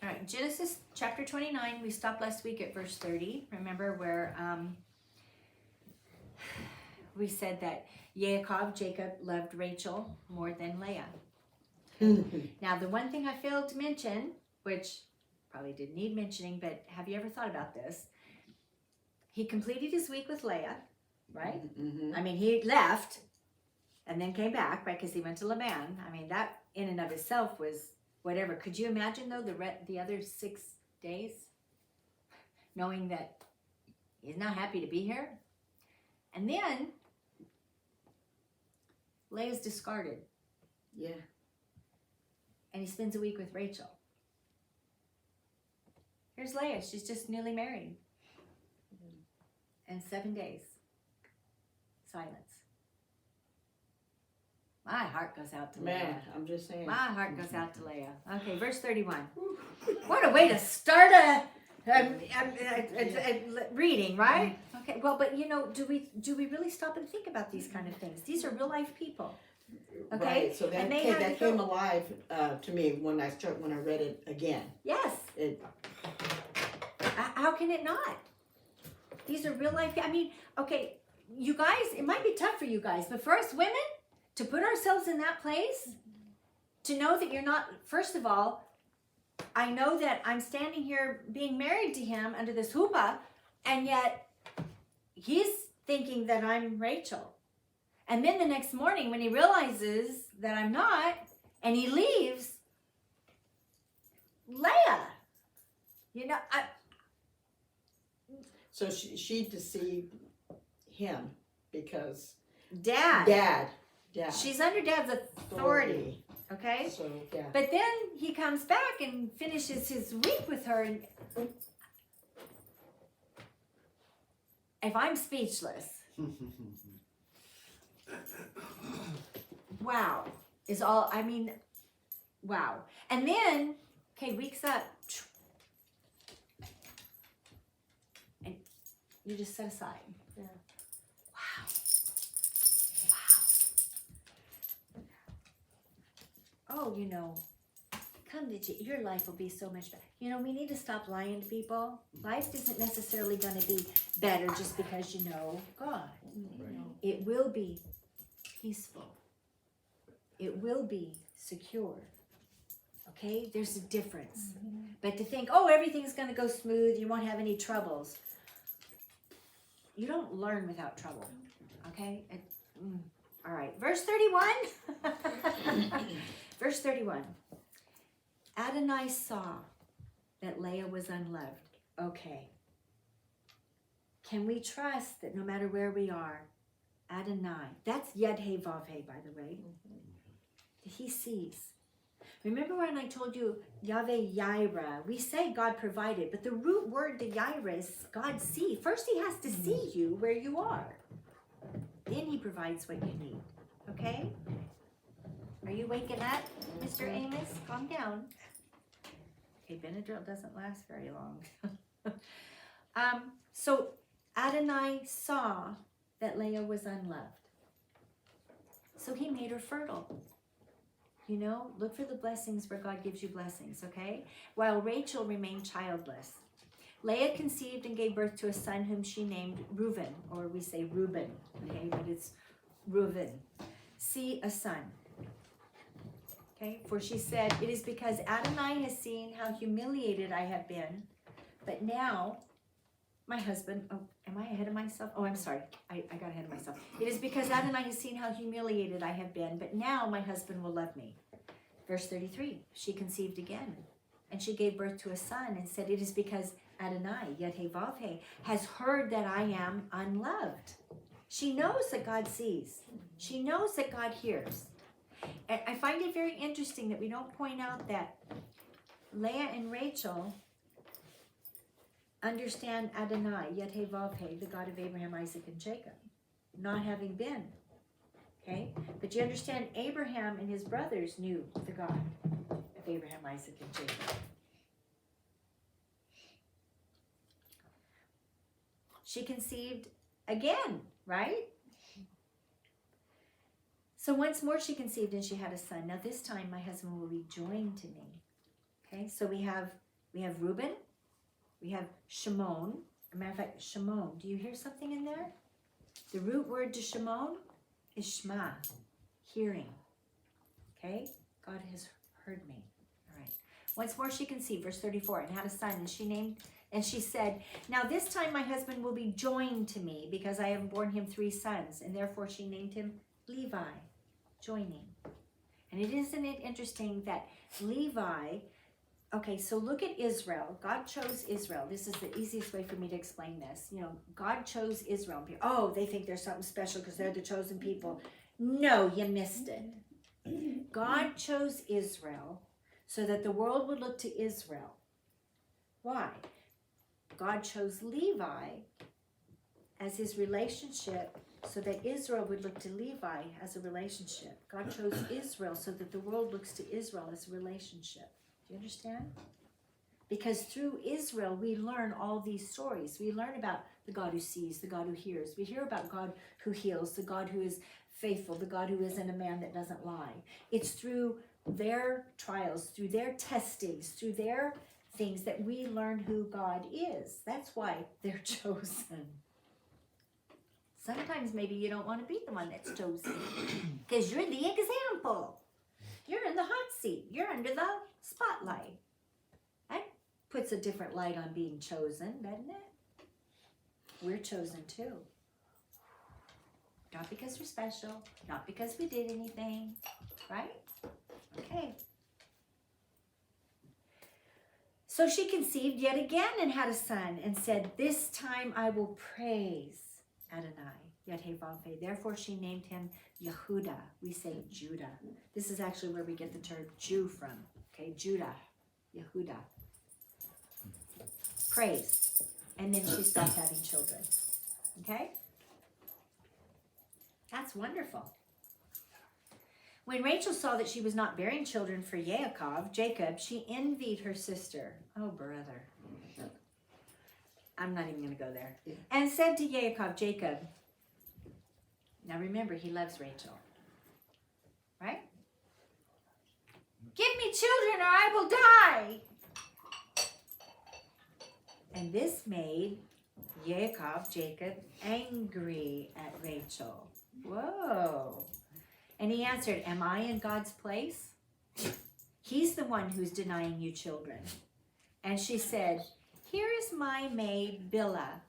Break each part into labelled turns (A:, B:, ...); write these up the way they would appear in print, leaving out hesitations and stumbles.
A: All right, Genesis chapter 29. We stopped last week at verse 30. Remember where we said that Jacob loved Rachel more than Leah. Now, the one thing I failed to mention, which probably didn't need mentioning, but have you ever thought about this? He completed his week with Leah, right?
B: Mm-hmm.
A: I mean, he left and then came back, right? Because he went to Leban. I mean, that in and of itself was whatever. Could you imagine, though, the other 6 days, knowing that he's not happy to be here? And then Leah's discarded.
B: Yeah.
A: And he spends a week with Rachel. Here's Leah. She's just newly married. And 7 days. Silence. My heart goes out to
B: Man,
A: Leah.
B: I'm just saying.
A: My heart goes out to Leah. Okay, verse 31. What a way to start a reading, right? Okay, well, but you know, do we really stop and think about these kind of things? These are real life people. Okay,
B: Right. So that came alive to me when I read it again.
A: Yes. How can it not? These are real life. I mean, okay, you guys, it might be tough for you guys, but for us women, to put ourselves in that place, to know that you're not, first of all, I know that I'm standing here being married to him under this chuppah, and yet he's thinking that I'm Rachel. And then the next morning when he realizes that I'm not, and he leaves, Leah, you know,
B: So she deceived him because
A: Dad.
B: Dad.
A: She's under Dad's authority. Okay?
B: So, yeah.
A: But then he comes back and finishes his week with her. And if I'm speechless, wow, is all, I mean, wow. And then, okay, week's up. And you just set aside.
B: Yeah.
A: Oh, you know, come to your life will be so much better. You know, we need to stop lying to people. Life isn't necessarily going to be better just because you know God.
B: Right.
A: It will be peaceful. It will be secure. Okay? There's a difference. But to think, oh, everything's going to go smooth, you won't have any troubles. You don't learn without trouble. Okay? All right. Verse 31. Verse 31. Adonai saw that Leah was unloved. Okay. Can we trust that no matter where we are, Adonai, that's Yud He Vav He, by the way, he sees. Remember when I told you Yahweh Yireh, we say God provided, but the root word to Yireh is God see. First he has to see you where you are. Then he provides what you need. Okay? Are you waking up, Mr. Amos? Calm down. Okay, Benadryl doesn't last very long. So Adonai saw that Leah was unloved. So he made her fertile. You know, look for the blessings where God gives you blessings, okay? While Rachel remained childless. Leah conceived and gave birth to a son whom she named Reuben, or we say Reuben, okay, but it's Reuben. See, a son. Okay, for she said, it is because Adonai has seen how humiliated I have been, but now my husband, oh, am I ahead of myself? Oh, I'm sorry, I got ahead of myself. It is because Adonai has seen how humiliated I have been, but now my husband will love me. Verse 33, she conceived again, and she gave birth to a son and said, it is because Adonai, Yud He Vav He, has heard that I am unloved. She knows that God sees. She knows that God hears. And I find it very interesting that we don't point out that Leah and Rachel understand Adonai, Yud He Vav He, the God of Abraham, Isaac, and Jacob, not having been. Okay? But you understand Abraham and his brothers knew the God of Abraham, Isaac, and Jacob. She conceived again, right? So once more she conceived and she had a son. Now this time my husband will be joined to me. Okay, so we have We have Reuben. We have Shimon. As a matter of fact, Shimon. Do you hear something in there? The root word to Shimon is Shema, hearing. Okay? God has heard me. All right. Once more she conceived, verse 34, and had a son, and she said, now this time my husband will be joined to me, because I have borne him 3 sons, and therefore she named him Levi, joining. And isn't it interesting that Levi, okay, so look at Israel. God chose Israel. This is the easiest way for me to explain this. You know, God chose Israel. Oh, they think they're something special because they're the chosen people. No, you missed it. God chose Israel so that the world would look to Israel. Why? God chose Levi as his relationship so that Israel would look to Levi as a relationship. God chose Israel so that the world looks to Israel as a relationship. Do you understand? Because through Israel, we learn all these stories. We learn about the God who sees, the God who hears. We hear about God who heals, the God who is faithful, the God who isn't a man that doesn't lie. It's through their trials, through their testings, through their things that we learn who God is. That's why they're chosen. Sometimes maybe you don't want to be the one that's chosen because you're the example. You're in the hot seat. You're under the spotlight. That puts a different light on being chosen, doesn't it? We're chosen too. Not because we're special, not because we did anything, right? Okay. So she conceived yet again and had a son and said, this time I will praise Adonai, Yad-Heh-Vav-Heh. Therefore she named him Yehuda. We say Judah. This is actually where we get the term Jew from. Okay, Judah, Yehuda. Praise. And then she stopped having children. Okay? That's wonderful. When Rachel saw that she was not bearing children for Jacob, she envied her sister. Oh, brother. I'm not even going to go there. Yeah. And said to Jacob, now remember, he loves Rachel. Right? Give me children or I will die. And this made Jacob, angry at Rachel. Whoa. And he answered, am I in God's place? He's the one who's denying you children. And she said, here is my maid Bilhah.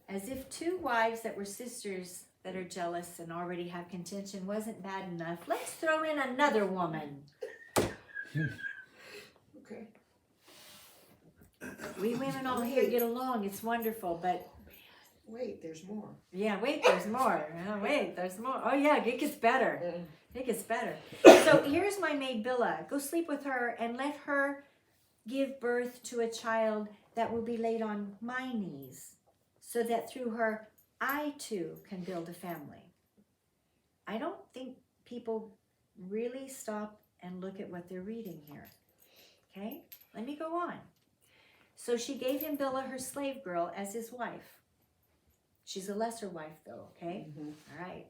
A: As if 2 wives that were sisters that are jealous and already have contention wasn't bad enough. Let's throw in another woman.
B: Okay.
A: We women all here get along. It's wonderful, but
B: wait, there's more.
A: Yeah, wait, there's more. Oh, wait, there's more. Oh, yeah, it gets better. It gets better. So here's my maid Bilhah. Go sleep with her and let her give birth to a child that will be laid on my knees, so that through her I too can build a family. I don't think people really stop and look at what they're reading here. Okay, let me go on. So she gave him Bilhah, her slave girl, as his wife. She's a lesser wife though, okay? Mm-hmm. All right.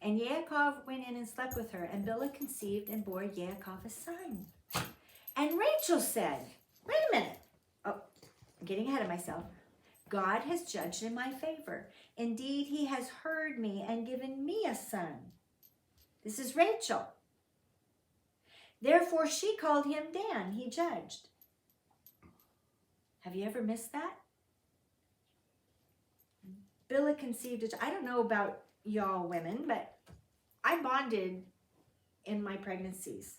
A: And Yaakov went in and slept with her, and Bilhah conceived and bore Yaakov a son. And Rachel said, wait a minute. Oh, I'm getting ahead of myself. God has judged in my favor. Indeed, he has heard me and given me a son. This is Rachel. Therefore, she called him Dan. He judged. Have you ever missed that? Bilhah conceived a child. I don't know about y'all women, but I bonded in my pregnancies.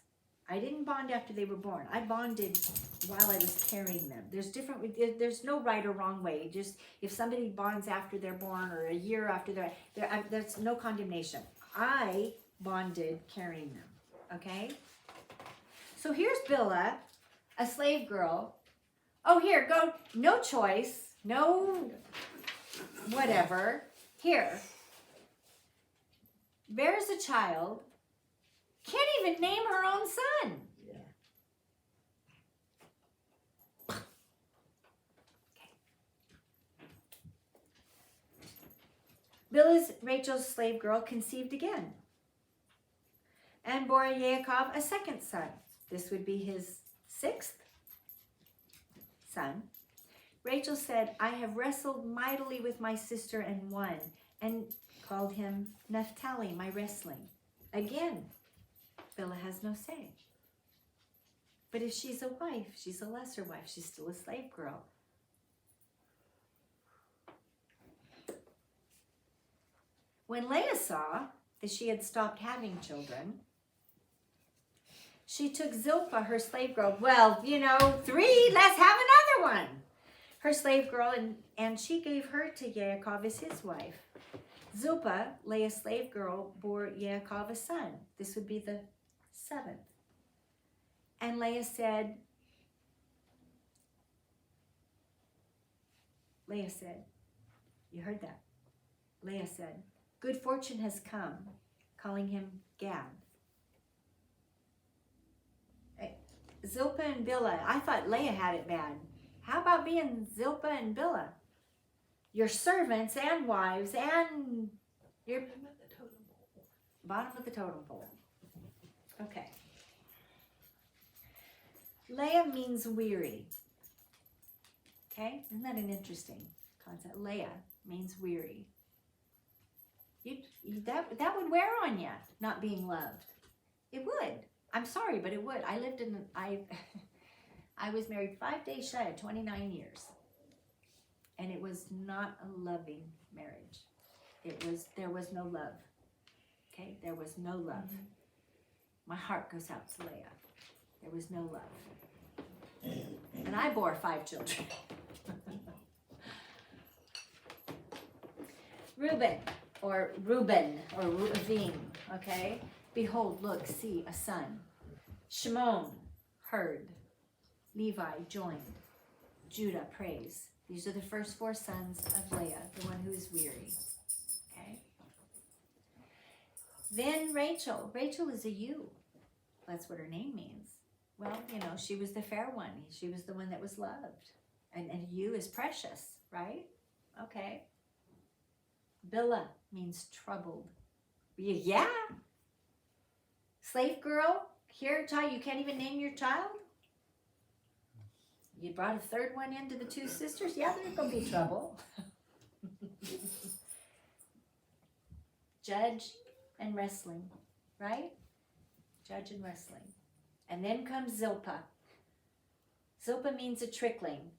A: I didn't bond after they were born. I bonded while I was carrying them. There's no right or wrong way. Just if somebody bonds after they're born or a year after there's no condemnation. I bonded carrying them. Okay? So here's Bilhah, a slave girl. Oh, here, go. No choice. No whatever. Here. Bears a child. Can't even name her own son. Yeah. Okay. Bilhah, Rachel's slave girl, conceived again and bore Yaakov a second son. This would be his 6th. son. Rachel said, I have wrestled mightily with my sister and won, and called him Naphtali, my wrestling. Again, Bilhah has no say. But if she's a wife, she's a lesser wife. She's still a slave girl. When Leah saw that she had stopped having children, she took Zilpah, her slave girl. Well, 3, let's have another one. Her slave girl, and she gave her to Yaakov as his wife. Zilpah, Leah's slave girl, bore Yaakov a son. This would be the 7th. And Leah said, you heard that? Leah said, good fortune has come, calling him Gad. Zilpah and Bilhah, I thought Leah had it bad. How about being Zilpah and Bilhah? Your servants and wives and your bottom of the totem pole. Okay. Leah means weary. Okay? Isn't that an interesting concept? Leah means weary. That would wear on you, not being loved. It would. I'm sorry, but it would. I was married 5 days shy of 29 years. And it was not a loving marriage. There was no love. Okay? There was no love. My heart goes out to Leah. There was no love. And I bore 5 children. Reuben, or Reuven, okay? Behold, look, see, a son. Shimon, heard. Levi, joined. Judah, praise. These are the first 4 sons of Leah, the one who is weary. Okay? Then Rachel. Rachel is a ewe. That's what her name means. Well, she was the fair one. She was the one that was loved. And ewe is precious, right? Okay. Bilhah means troubled. Yeah. Slave girl, here, child, you can't even name your child? You brought a 3rd one into the 2 sisters? Yeah, there's going to be trouble. Judge and wrestling, right? Judge and wrestling. And then comes Zilpah. Zilpah means a trickling.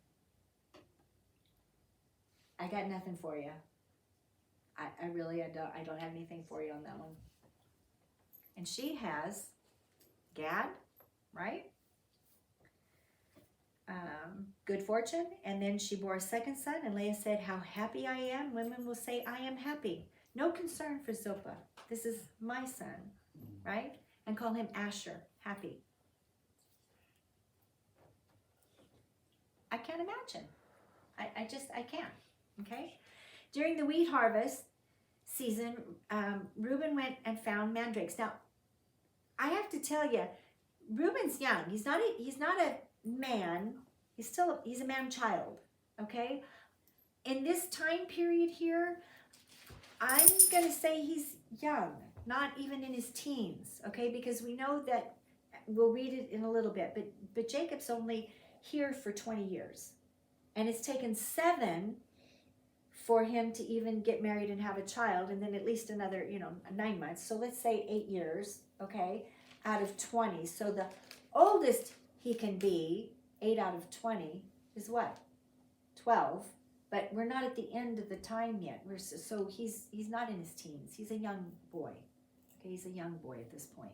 A: I got nothing for you. I don't have anything for you on that one. And she has Gad, right? Good fortune. And then she bore a 2nd son, and Leah said, how happy I am. Women will say, I am happy. No concern for Zilpah. This is my son, right? And call him Asher, happy. I can't imagine. I can't, okay? During the wheat harvest season, Reuben went and found mandrakes. Now, I have to tell you, Reuben's young. He's not a man. He's a man-child, okay? In this time period here, I'm going to say he's young, not even in his teens, okay? Because we know that, we'll read it in a little bit, but Jacob's only here for 20 years. And it's taken 7 for him to even get married and have a child, and then at least another, 9 months. So let's say 8 years, okay, out of 20. So the oldest he can be, 8 out of 20, is what? 12. But we're not at the end of the time yet. So he's not in his teens. He's a young boy. Okay, he's a young boy at this point.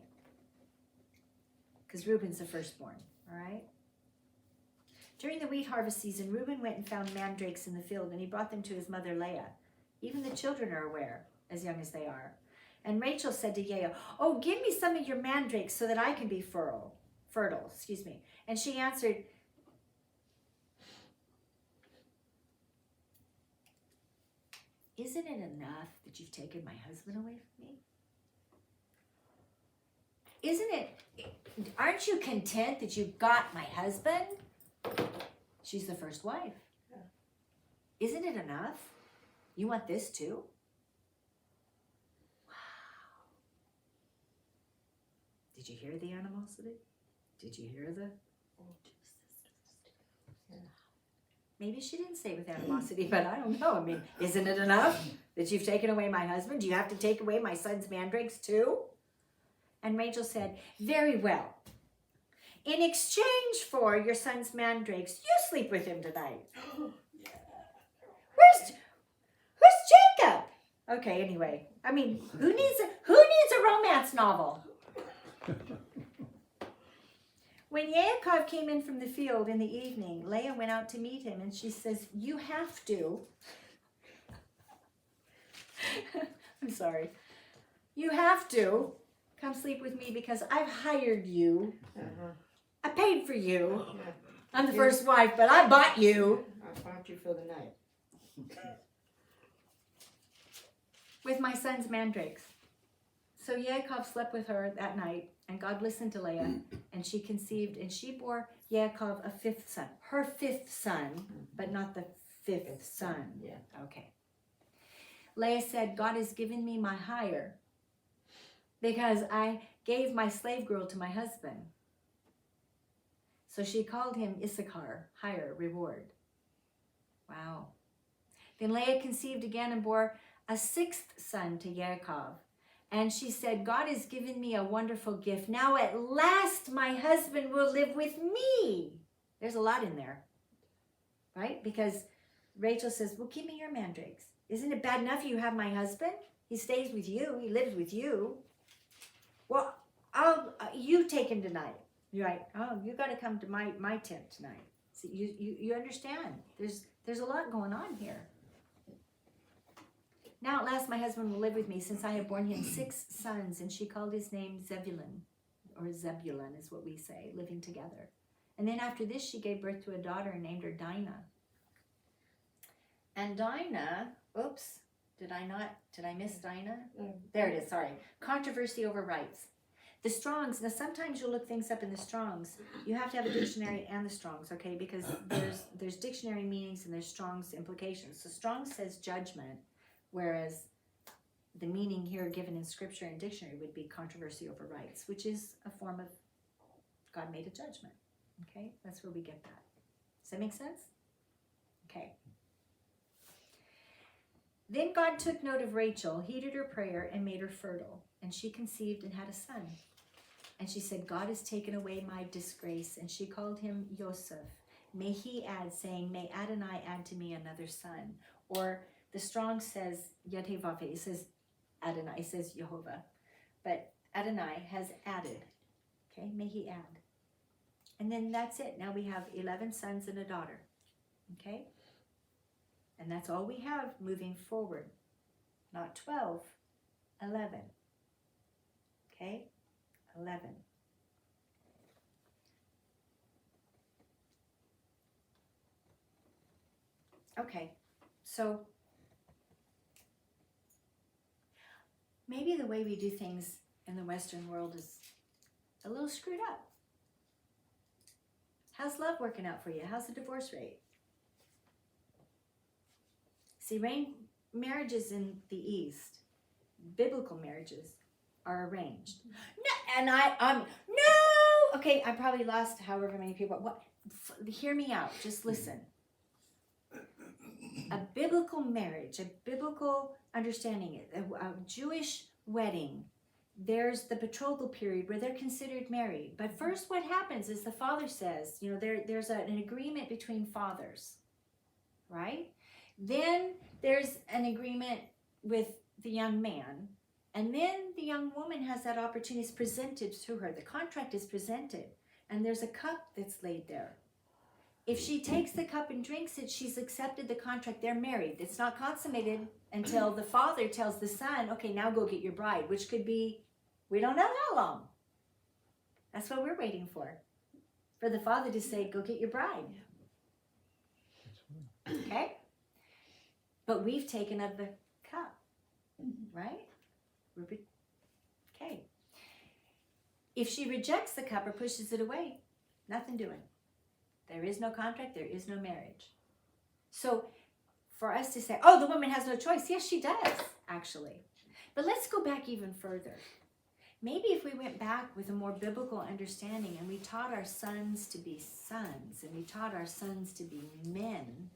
A: Because Reuben's the firstborn, all right? During the wheat harvest season, Reuben went and found mandrakes in the field, and he brought them to his mother Leah. Even the children are aware, as young as they are. And Rachel said to Leah, oh, give me some of your mandrakes so that I can be fertile. And she answered, isn't it enough that you've taken my husband away from me? Aren't you content that you've got my husband? She's the first wife. Yeah. Isn't it enough? You want this too? Wow. Did you hear the animosity? Did you hear the? Maybe she didn't say with animosity, but I don't know. I mean, isn't it enough that you've taken away my husband? Do you have to take away my son's mandrakes too? And Rachel said, very well. In exchange for your son's mandrakes, you sleep with him tonight. Where's Jacob? Okay, anyway. I mean, who needs a romance novel? When Yaakov came in from the field in the evening, Leah went out to meet him, and she says, you have to. I'm sorry. You have to come sleep with me because I've hired you. I paid for you. I'm the first wife, but I bought you.
B: I bought you for the night.
A: With my son's mandrakes. So Yaakov slept with her that night, and God listened to Leah, and she conceived, and she bore Yaakov a fifth son. Her fifth son, but not the fifth son.
B: Yeah.
A: Okay. Leah said, God has given me my hire because I gave my slave girl to my husband. So she called him Issachar, hire, reward. Wow. Then Leah conceived again and bore a sixth son to Yaakov. And she said, God has given me a wonderful gift. Now at last my husband will live with me. There's a lot in there, right? Because Rachel says, well, give me your mandrakes. Isn't it bad enough you have my husband? He stays with you. He lives with you. Well, you take him tonight. You're right. Oh, you got to come to my tent tonight. So you understand. There's a lot going on here. Now at last my husband will live with me, since I have borne him 6 sons. And she called his name Zebulun, or Zebulun is what we say, living together. And then after this she gave birth to a daughter and named her Dinah. And Dinah, oops, did I miss Dinah? There it is, sorry. Controversy over rights. The Strongs, now sometimes you'll look things up in the Strongs. You have to have a dictionary and the Strongs, okay? Because there's dictionary meanings and there's Strongs implications. So Strong's says judgment, whereas the meaning here given in scripture and dictionary would be controversy over rights, which is a form of God made a judgment, okay? That's where we get that. Does that make sense? Okay. Then God took note of Rachel, heeded her prayer, and made her fertile. And she conceived and had a son. And she said, God has taken away my disgrace. And she called him Yosef. May he add, saying, may Adonai add to me another son. Or the Strong says, Yadhevafe, it says Adonai, it says Jehovah. But Adonai has added. Okay, may he add. And then that's it. Now we have 11 sons and a daughter. Okay? And that's all we have moving forward. Not 12, 11. Okay? 11. Okay, so maybe the way we do things in the Western world is a little screwed up. How's love working out for you? How's the divorce rate? See, marriages in the East, biblical marriages, are arranged. No, and no. Okay, I probably lost however many people. What? Hear me out. Just listen. A biblical marriage, a biblical understanding, a Jewish wedding, there's the betrothal period where they're considered married. But first what happens is the father says, there's an agreement between fathers, right? Then there's an agreement with the young man. And then the young woman has that opportunity is presented to her. The contract is presented. And there's a cup that's laid there. If she takes the cup and drinks it, she's accepted the contract. They're married. It's not consummated until the father tells the son, okay, now go get your bride, which could be, we don't know how long. That's what we're waiting for the father to say, go get your bride. Okay? But we've taken of the cup, right? Okay. If she rejects the cup or pushes it away, nothing doing. There is no contract, there is no marriage. So for us to say, oh, the woman has no choice. Yes, she does, actually. But let's go back even further. maybe if we went back with a more biblical understanding and we taught our sons to be sons, and we taught our sons to be men,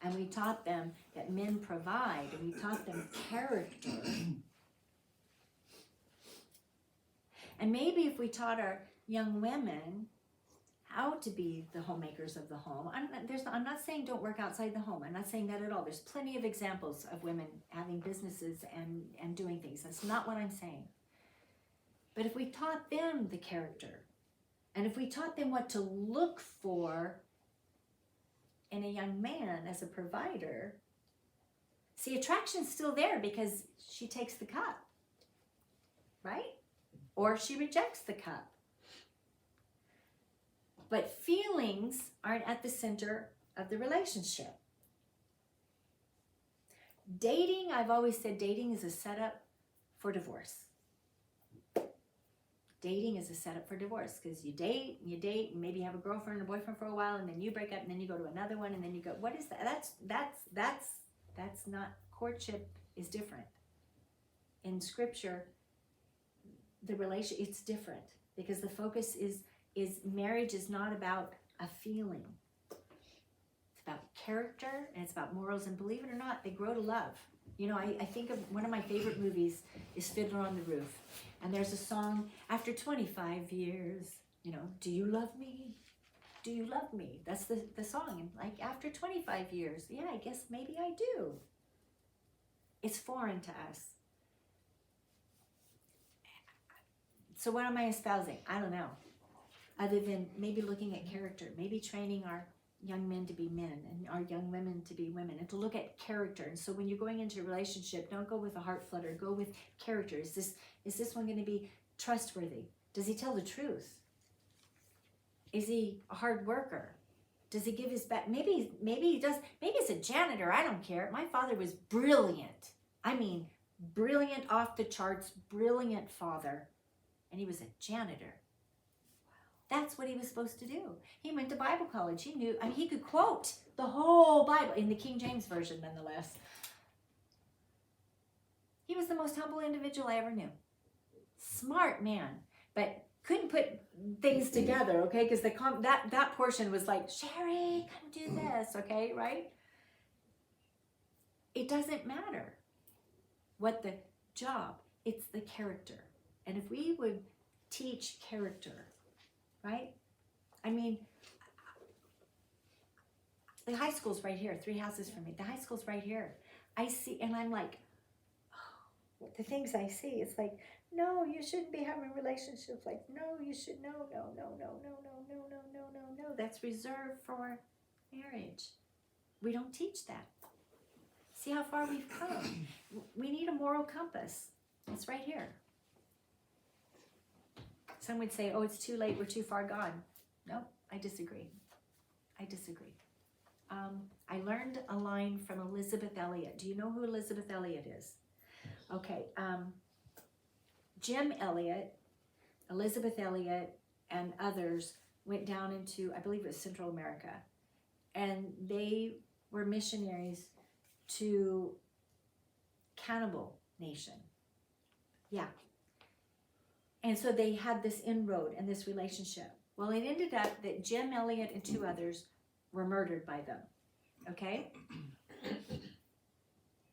A: and we taught them that men provide, and we taught them character. And maybe if we taught our young women how to be the homemakers of the home. I'm not saying don't work outside the home. I'm not saying that at all. There's plenty of examples of women having businesses and doing things. That's not what I'm saying. But if we taught them the character, and if we taught them what to look for in a young man as a provider, see, attraction's still there because she takes the cup, right? Or she rejects the cup. But feelings aren't at the center of the relationship. Dating, I've always said dating is a setup for divorce. Dating is a setup for divorce because you date, and maybe you have a girlfriend or boyfriend for a while, and then you break up, and then you go to another one, and then you go, what is that? That's not, courtship is different. In Scripture, the relation, it's different because the focus is marriage is not about a feeling. It's about character, and it's about morals, and believe it or not, they grow to love. You know, I think of one of my favorite movies is Fiddler on the Roof. And there's a song, after 25 years, you know, do you love me? Do you love me? That's the song. And like, after 25 years, yeah, I guess maybe I do. It's foreign to us. So what am I espousing? I don't know. Other than maybe looking at character, maybe training our young men to be men and our young women to be women, and to look at character. And so when you're going into a relationship, don't go with a heart flutter, go with character. Is this one going to be trustworthy? Does he tell the truth? Is he a hard worker? Does he give his best? Maybe he does. Maybe it's a janitor. I don't care. My father was brilliant. I mean, brilliant, off the charts, brilliant father. And he was a janitor. That's what he was supposed to do. He went to Bible college. He knew, I mean, he could quote the whole Bible in the King James Version, nonetheless. He was the most humble individual I ever knew. Smart man, but couldn't put things together, okay? Because that portion was like, Sherry, come do this, okay, right? It doesn't matter what the job, it's the character. And if we would teach character, right? I mean, the high school's right here, 3 houses from me. The high school's right here. I see, and I'm like, oh, the things I see, it's like, no, you shouldn't be having relationships. Like, no, you should, no. That's reserved for marriage. We don't teach that. See how far we've come. We need a moral compass. It's right here. Some would say, oh, it's too late, we're too far gone. No, I disagree. I learned a line from Elizabeth Elliot. Do you know who Elizabeth Elliot is? Okay, Jim Elliot, Elizabeth Elliot, and others went down into, I believe it was Central America, and they were missionaries to Cannibal Nation. Yeah. And so they had this inroad and this relationship. Well, it ended up that Jim Elliot and 2 others were murdered by them. Okay?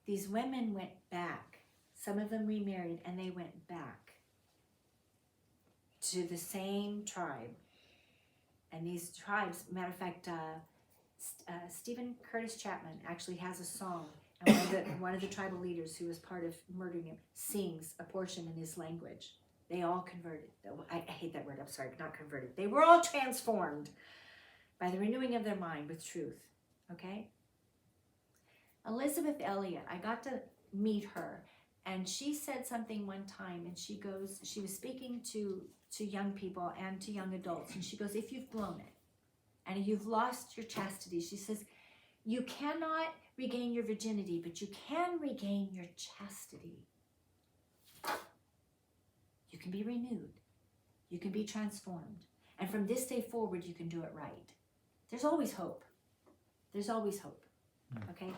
A: These women went back. Some of them remarried, and they went back to the same tribe. And these tribes, matter of fact, Stephen Curtis Chapman actually has a song. And one of the tribal leaders who was part of murdering him sings a portion in his language. They all converted. I hate that word. I'm sorry, not converted. They were all transformed by the renewing of their mind with truth. Okay? Elizabeth Elliot, I got to meet her, and she said something one time, and she was speaking to young people and to young adults, and she goes, if you've blown it, and you've lost your chastity, she says, you cannot regain your virginity, but you can regain your chastity. You can be renewed. You can be transformed. And from this day forward, you can do it right. There's always hope. There's always hope. Okay?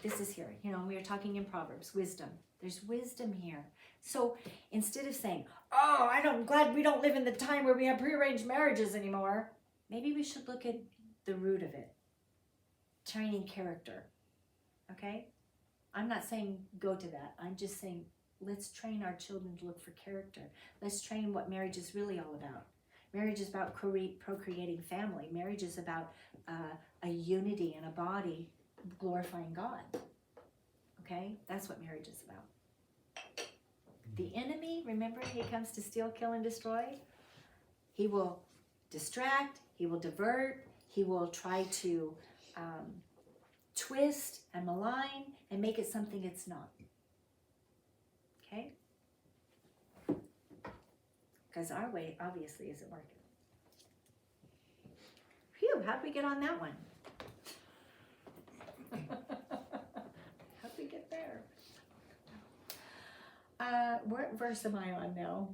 A: this is here. You know, we are talking in Proverbs, wisdom. There's wisdom here. So instead of saying, oh, I'm glad we don't live in the time where we have prearranged marriages anymore, maybe we should look at the root of it. Training character. Okay? I'm not saying go to that. I'm just saying let's train our children to look for character. Let's train what marriage is really all about. Marriage is about procreating family. Marriage is about a unity and a body glorifying God. Okay? That's what marriage is about. The enemy, remember, he comes to steal, kill, and destroy. He will distract. He will divert. He will try to twist and malign and make it something it's not. Okay? Because our way obviously isn't working. Phew, how'd we get on that one? How'd we get there? What verse am I on now?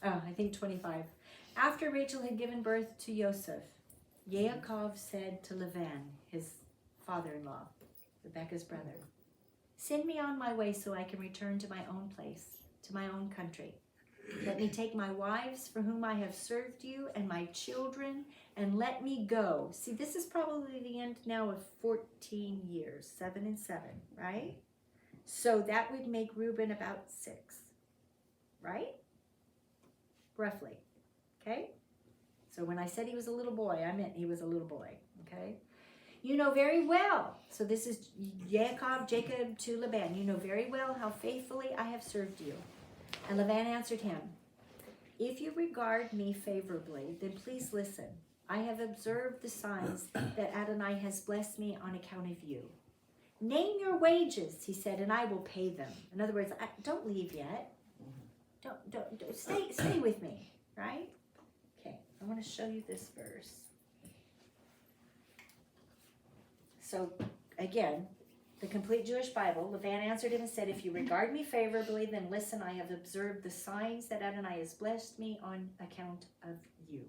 A: Oh, I think 25. After Rachel had given birth to Joseph, Yaakov said to Levan, his father-in-law, Rebekah's brother, send me on my way so I can return to my own place, to my own country. Let me take my wives for whom I have served you and my children, and let me go. See, this is probably the end now of 14 years, 7 and 7, right? So that would make Reuben about 6, right? Roughly, okay? So when I said he was a little boy, I meant he was a little boy, okay? You know very well, so this is Jacob to Leban. You know very well how faithfully I have served you. And Levan answered him, if you regard me favorably, then please listen. I have observed the signs that Adonai has blessed me on account of you. Name your wages, he said, and I will pay them. In other words, don't leave yet. Don't stay with me, right? Okay, I want to show you this verse. So, again, the complete Jewish Bible, Levan answered him and said, if you regard me favorably, then listen, I have observed the signs that Adonai has blessed me on account of you.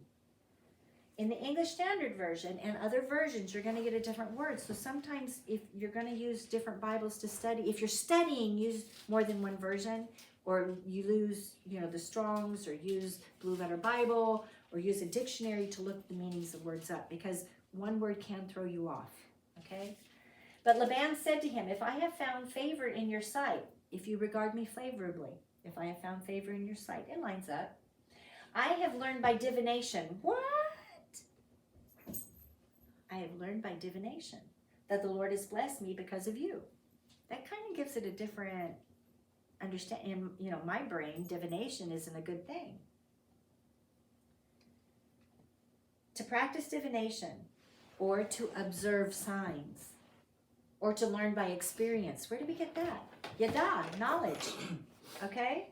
A: In the English Standard Version and other versions, you're going to get a different word. So sometimes if you're going to use different Bibles to study, if you're studying, use more than one version, or you use, the Strongs, or use Blue Letter Bible, or use a dictionary to look the meanings of words up, because one word can throw you off, okay? But Leban said to him, if I have found favor in your sight, if you regard me favorably, if I have found favor in your sight, it lines up. I have learned by divination. What? I have learned by divination that the Lord has blessed me because of you. That kind of gives it a different understanding. My brain, divination isn't a good thing. To practice divination, or to observe signs, or to learn by experience. Where do we get that? Yada, knowledge. Okay?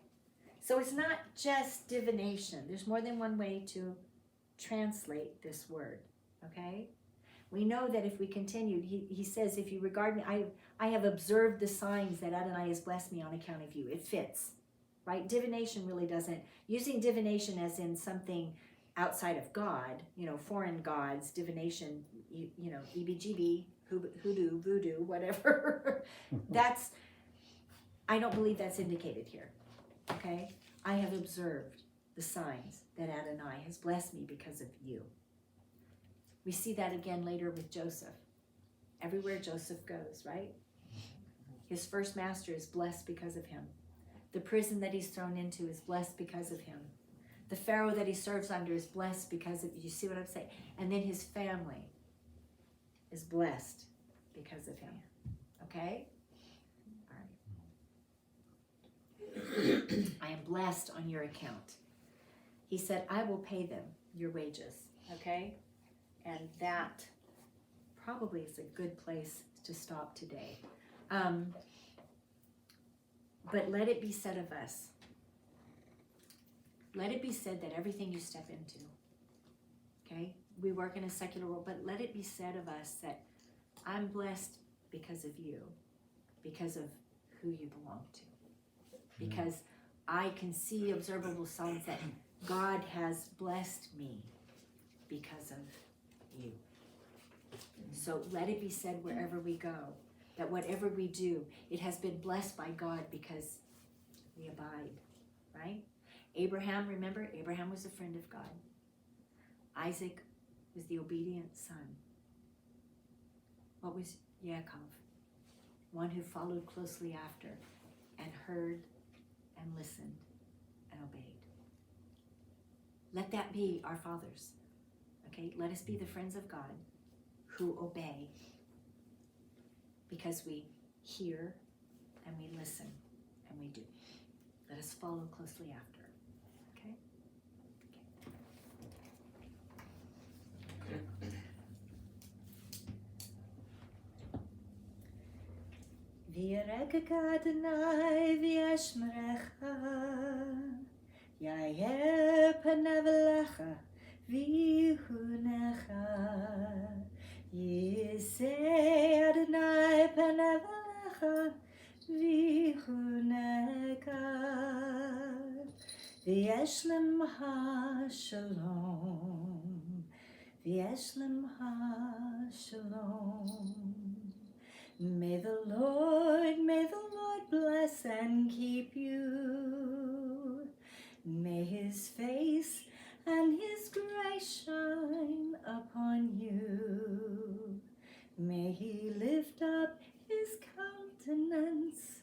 A: So it's not just divination. There's more than one way to translate this word. Okay? We know that if we continued, he says, if you regard me, I have observed the signs that Adonai has blessed me on account of you. It fits, right? Divination really doesn't. Using divination as in something outside of God, foreign gods, divination, EBGB, hoodoo, voodoo, whatever. I don't believe that's indicated here, okay? I have observed the signs that Adonai has blessed me because of you. We see that again later with Joseph. Everywhere Joseph goes, right? His first master is blessed because of him. The prison that he's thrown into is blessed because of him. The Pharaoh that he serves under is blessed because of, you see what I'm saying? And then his family is blessed because of him. Okay? All right. I am blessed on your account. He said, I will pay them your wages. Okay? And that probably is a good place to stop today. But let it be said of us. Let it be said that everything you step into, okay? We work in a secular world, but let it be said of us that I'm blessed because of you, because of who you belong to. Because I can see observable signs that God has blessed me because of you. So let it be said wherever we go, that whatever we do, it has been blessed by God because we abide, right? Abraham, remember, Abraham was a friend of God. Isaac was the obedient son. What was Yaakov? One who followed closely after and heard and listened and obeyed. Let that be our fathers. Okay, let us be the friends of God who obey because we hear and we listen and we do. Let us follow closely after. Okay? V'yarekeka Adonai v'yashmerecha Yair panav elecha v'yihunecha Yisei Adonai panav elecha v'yihunecha V'yesh lemcha shalom V'yesh lemcha shalom. May the Lord bless and keep you. May his face and his grace shine upon you. May he lift up his countenance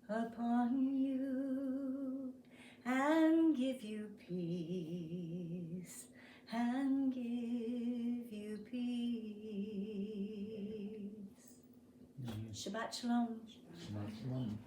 A: upon you and give you peace, and give you peace. Shabbat shalom.
C: Shabbat shalom.